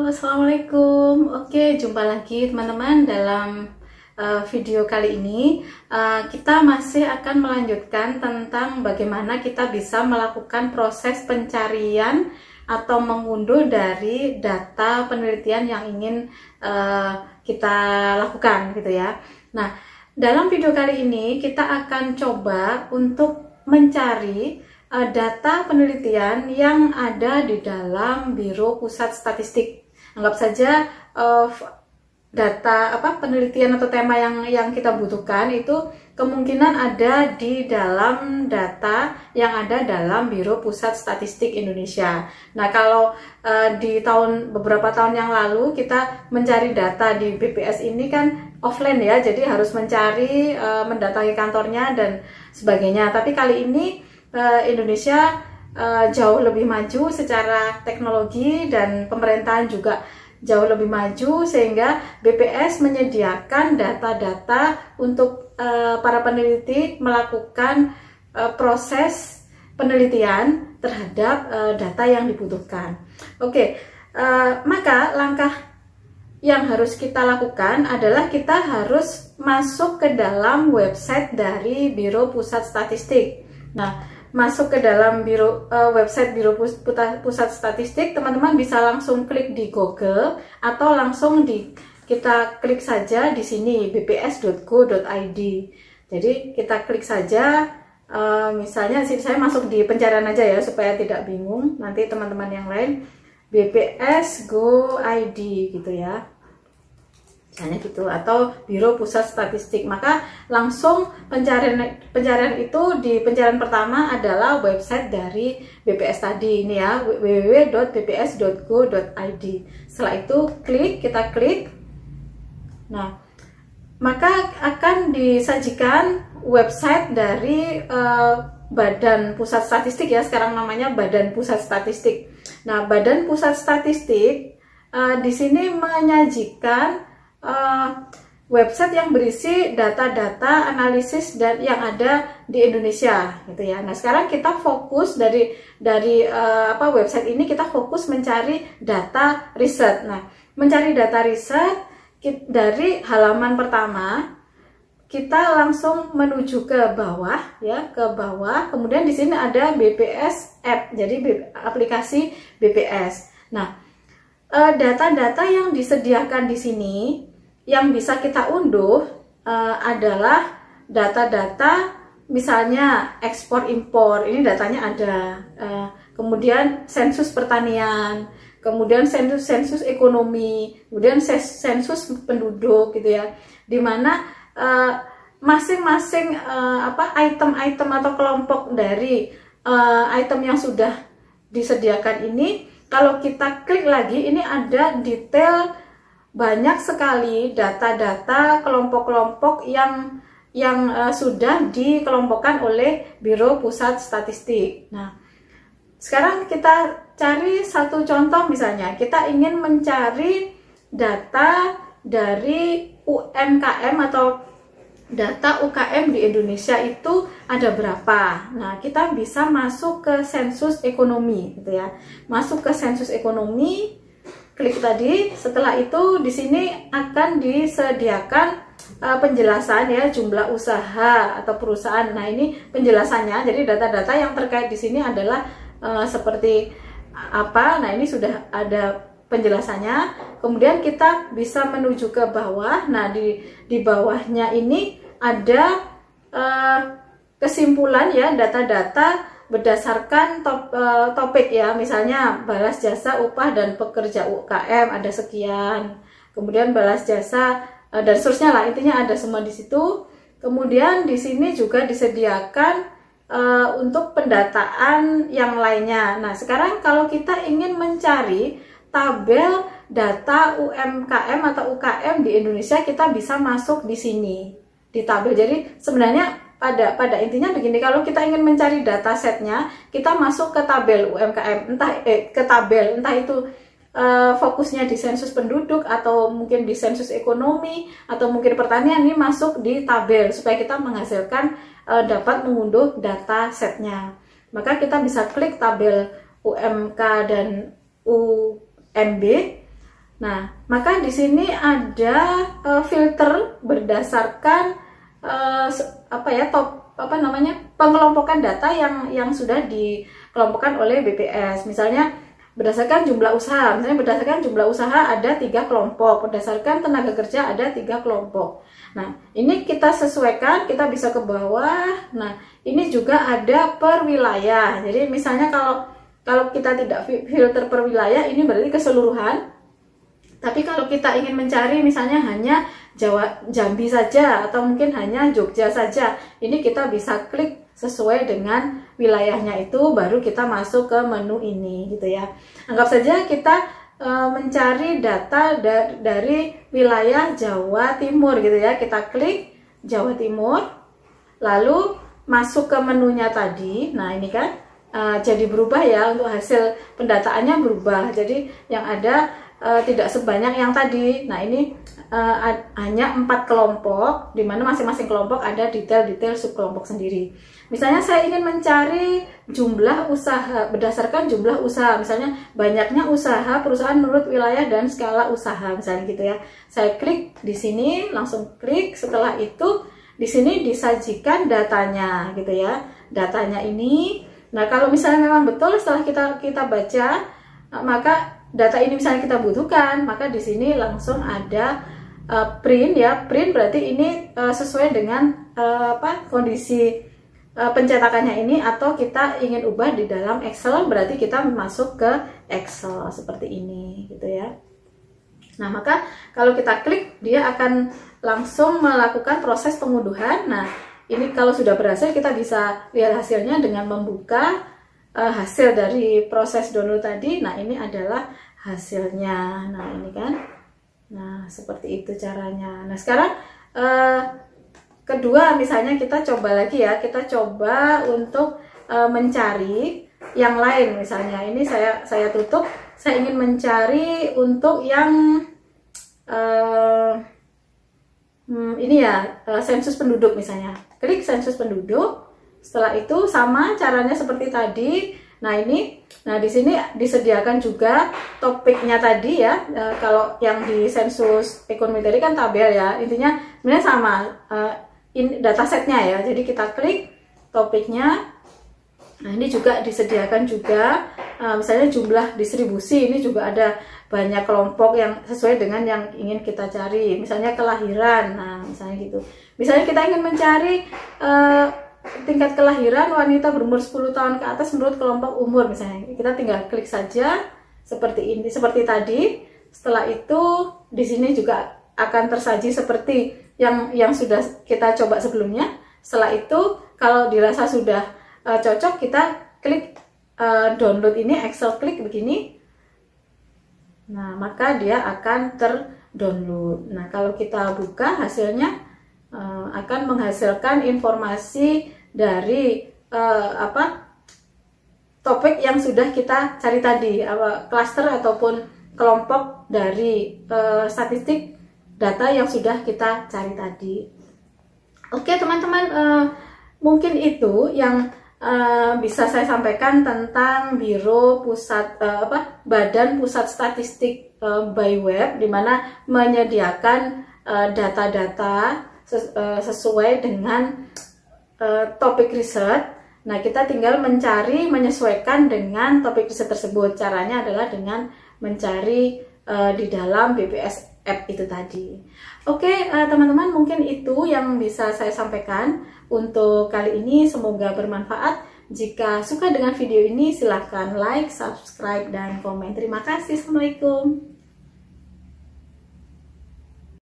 Assalamualaikum. Oke, jumpa lagi teman-teman dalam video kali ini. Kita masih akan melanjutkan tentang bagaimana kita bisa melakukan proses pencarian atau mengunduh dari data penelitian yang ingin kita lakukan gitu ya. Nah, dalam video kali ini kita akan coba untuk mencari data penelitian yang ada di dalam Biro Pusat Statistik. Anggap saja data penelitian atau tema yang kita butuhkan itu kemungkinan ada di dalam data yang ada dalam Biro Pusat Statistik Indonesia. Nah, kalau di beberapa tahun yang lalu kita mencari data di BPS ini kan offline ya, jadi harus mencari, mendatangi kantornya dan sebagainya. Tapi kali ini Indonesia jauh lebih maju secara teknologi dan pemerintahan juga jauh lebih maju, sehingga BPS menyediakan data-data untuk para peneliti melakukan proses penelitian terhadap data yang dibutuhkan. Oke, maka langkah yang harus kita lakukan adalah kita harus masuk ke dalam website dari Biro Pusat Statistik. Nah, masuk ke dalam website Biro Pusat Statistik, teman-teman bisa langsung klik di Google atau langsung kita klik saja di sini bps.go.id. Jadi kita klik saja, misalnya saya masuk di pencarian aja ya supaya tidak bingung nanti teman-teman yang lain, bps.go.id gitu ya. Misalnya gitu, atau Biro Pusat Statistik. Maka langsung pencarian itu di pencarian pertama adalah website dari BPS tadi ini ya, www.bps.go.id. Setelah itu kita klik. Nah, maka akan disajikan website dari Badan Pusat Statistik ya, sekarang namanya Badan Pusat Statistik. Nah, Badan Pusat Statistik di sini menyajikan website yang berisi data-data analisis dan yang ada di Indonesia gitu ya. Nah, sekarang kita fokus dari website ini kita fokus mencari data riset. Nah, mencari data riset dari halaman pertama kita langsung menuju ke bawah ya, ke bawah. Kemudian di sini ada BPS app, jadi aplikasi BPS. Nah, data-data yang disediakan di sini yang bisa kita unduh adalah data-data misalnya ekspor impor, ini datanya ada, kemudian sensus pertanian, kemudian sensus ekonomi, kemudian sensus penduduk gitu ya, dimana masing-masing item-item atau kelompok dari item yang sudah disediakan ini, kalau kita klik lagi ini ada detail banyak sekali data-data kelompok-kelompok yang sudah dikelompokkan oleh Biro Pusat Statistik. Nah, sekarang kita cari satu contoh, misalnya kita ingin mencari data dari UMKM atau data UKM di Indonesia itu ada berapa. Nah, kita bisa masuk ke sensus ekonomi gitu ya. Masuk ke sensus ekonomi, klik tadi. Setelah itu di sini akan disediakan penjelasan ya, jumlah usaha atau perusahaan. Nah, ini penjelasannya. Jadi data-data yang terkait di sini adalah seperti apa. Nah, ini sudah ada penjelasannya. Kemudian kita bisa menuju ke bawah. Nah, di bawahnya ini ada kesimpulan ya, data-data berdasarkan topik ya, misalnya balas jasa upah dan pekerja UKM ada sekian, kemudian balas jasa dan seterusnya lah, intinya ada semua di situ. Kemudian di sini juga disediakan untuk pendataan yang lainnya. Nah, sekarang kalau kita ingin mencari tabel data UMKM atau UKM di Indonesia, kita bisa masuk di sini di tabel. Jadi sebenarnya pada intinya begini, kalau kita ingin mencari data setnya, kita masuk ke tabel UMKM, entah itu fokusnya di sensus penduduk atau mungkin di sensus ekonomi atau mungkin pertanian, ini masuk di tabel supaya kita menghasilkan dapat mengunduh data setnya. Maka kita bisa klik tabel UMK dan UMB. Nah, maka di sini ada filter berdasarkan pengelompokan data yang sudah dikelompokkan oleh BPS. Misalnya berdasarkan jumlah usaha, misalnya berdasarkan jumlah usaha ada 3 kelompok, berdasarkan tenaga kerja ada 3 kelompok. Nah, ini kita sesuaikan, kita bisa ke bawah. Nah, ini juga ada per wilayah. Jadi misalnya kalau kita tidak filter per wilayah, ini berarti keseluruhan. Tapi kalau kita ingin mencari misalnya hanya Jambi saja atau mungkin hanya Jogja saja, ini kita bisa klik sesuai dengan wilayahnya itu, baru kita masuk ke menu ini gitu ya. Anggap saja kita mencari data dari wilayah Jawa Timur gitu ya. Kita klik Jawa Timur, lalu masuk ke menunya tadi. Nah, ini kan jadi berubah ya, untuk hasil pendataannya berubah. Jadi yang ada tidak sebanyak yang tadi. Nah, ini hanya 4 kelompok, di mana masing-masing kelompok ada detail-detail subkelompok sendiri. Misalnya saya ingin mencari jumlah usaha berdasarkan jumlah usaha, misalnya banyaknya usaha perusahaan menurut wilayah dan skala usaha, misalnya gitu ya. Saya klik di sini, langsung klik. Setelah itu di sini disajikan datanya gitu ya. Datanya ini. Nah, kalau misalnya memang betul setelah kita baca, maka data ini misalnya kita butuhkan, maka di sini langsung ada print ya. Print berarti ini sesuai dengan kondisi pencetakannya ini, atau kita ingin ubah di dalam Excel, berarti kita masuk ke Excel seperti ini gitu ya. Nah, maka kalau kita klik, dia akan langsung melakukan proses pengunduhan. Nah, ini kalau sudah berhasil, kita bisa lihat hasilnya dengan membuka hasil dari proses download tadi. Nah, ini adalah hasilnya. Nah, ini kan. Nah, seperti itu caranya. Nah, sekarang kedua, misalnya kita coba lagi ya. Kita coba untuk mencari yang lain. Misalnya ini saya tutup. Saya ingin mencari untuk yang ini ya, sensus penduduk misalnya. Klik sensus penduduk. Setelah itu sama caranya seperti tadi. Nah, di sini disediakan juga topiknya tadi ya. Kalau yang di sensus ekonomi tadi kan tabel ya. Intinya sebenarnya sama, datasetnya ya. Jadi kita klik topiknya. Nah, ini juga disediakan juga misalnya jumlah distribusi, ini juga ada banyak kelompok yang sesuai dengan yang ingin kita cari. Misalnya kelahiran, nah misalnya gitu. Misalnya kita ingin mencari tingkat kelahiran wanita berumur 10 tahun ke atas menurut kelompok umur misalnya. Kita tinggal klik saja seperti ini, seperti tadi. Setelah itu di sini juga akan tersaji seperti yang sudah kita coba sebelumnya. Setelah itu kalau dirasa sudah cocok, kita klik download ini, Excel klik begini. Nah, maka dia akan terdownload. Nah, kalau kita buka hasilnya akan menghasilkan informasi dari topik yang sudah kita cari tadi, klaster ataupun kelompok dari statistik data yang sudah kita cari tadi. Oke teman-teman, mungkin itu yang bisa saya sampaikan tentang Biro Pusat Badan Pusat Statistik by Web, di mana menyediakan data-data sesuai dengan topik riset. Nah, kita tinggal mencari, menyesuaikan dengan topik riset tersebut. Caranya adalah dengan mencari di dalam BPS App itu tadi. Oke, teman-teman, mungkin itu yang bisa saya sampaikan untuk kali ini. Semoga bermanfaat. Jika suka dengan video ini, silahkan like, subscribe, dan komen. Terima kasih. Assalamualaikum.